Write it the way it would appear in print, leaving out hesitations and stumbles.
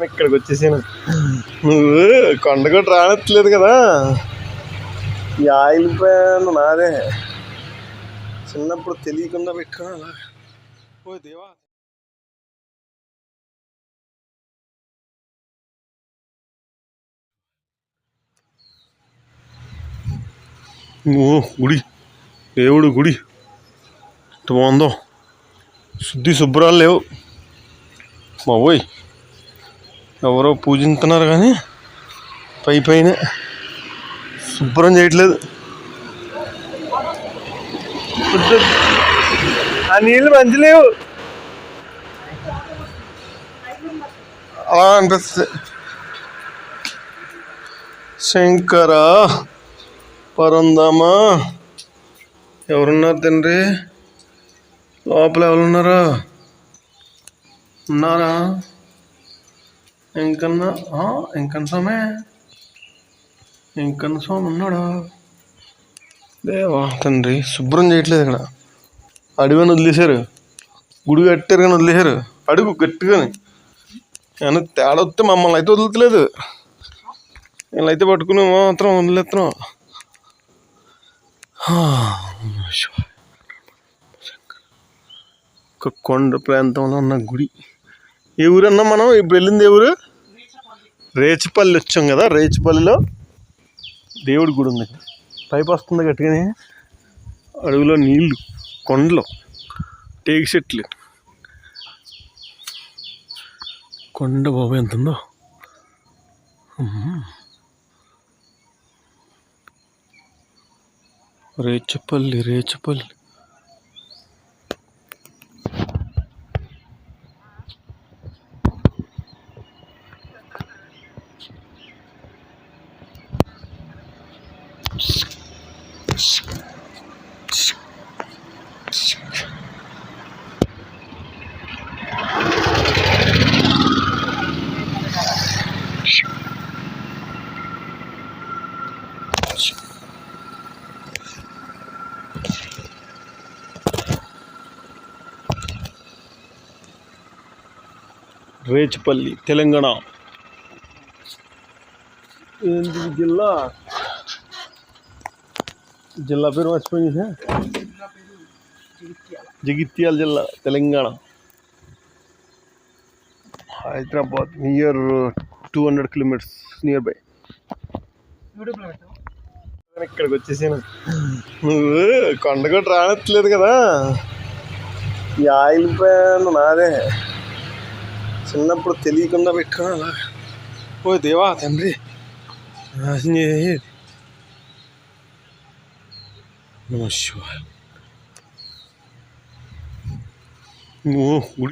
ఇక్కడికి వచ్చేసాను. నువ్వు కొండగొట్టు రానట్లేదు కదా. ఈ ఆయిల్ ప్యాన్ నాదే, చిన్నప్పుడు తెలియకుండా పెట్టుకున్నా అలా. ఓ దేవా, గుడి, దేవుడు గుడి ఎంత బాగుందో. శుద్ధి శుభ్రాలు లేవు బాబోయ్. ఎవరో పూజిస్తున్నారు కానీ పైన శుభ్రం చేయట్లేదు. ఆ నీళ్ళు మంచి లేవు అలా అనిపిస్తుంది. శంకర పరందామా, ఎవరున్నారు తండ్రి? లోపల ఎవరున్నారా? ఉన్నారా? ఇంకన్నా ఇంకన్నా స్వామి ఉన్నాడా? దేవా తండ్రి, శుభ్రం చేయట్లేదు ఇక్కడ. అడుగుని వదిలేశారు, గుడి కట్టారు కానీ వదిలేశారు. అడుగు గట్టిగాని ఏమన్నా తేడా వస్తే మమ్మల్ని అయితే వదులుతలేదు. వీళ్ళైతే పట్టుకుని మాత్రం వదిలేస్తున్నాం. ఒక కొండ ప్రాంతంలో ఉన్న గుడి. ఏ ఊరన్నా మనం ఇప్పుడు వెళ్ళింది? ఏ ఊరు? రేచిపల్లి వచ్చాం కదా. రేచిపల్లిలో దేవుడి గుడి ఉంది. పైపు వస్తుంది గట్టిగానే. అడవిలో నీళ్లు, కొండలు, టేకు చెట్లు, కొండ బాబు ఎంత ఉందో. రేచిపల్లి రేచిపల్లి తెలంగాణ. ఏంటి జిల్లా? జిల్లా పేరు మర్చిపోయింది. జగిత్యాల జిల్లా, Telangana. Hyderabad near 200 kilometres near by. ఇక్కడికి వచ్చేసాను. నువ్వు కొండగొట్టు రానట్లేదు కదా. ఈ ఆయిల్ ప్యాన్ నాదే, చిన్నప్పుడు తెలియకుండా పెట్టుకున్నా అలా. ఓ దేవా తండ్రి, నమః శివాయ. గుడి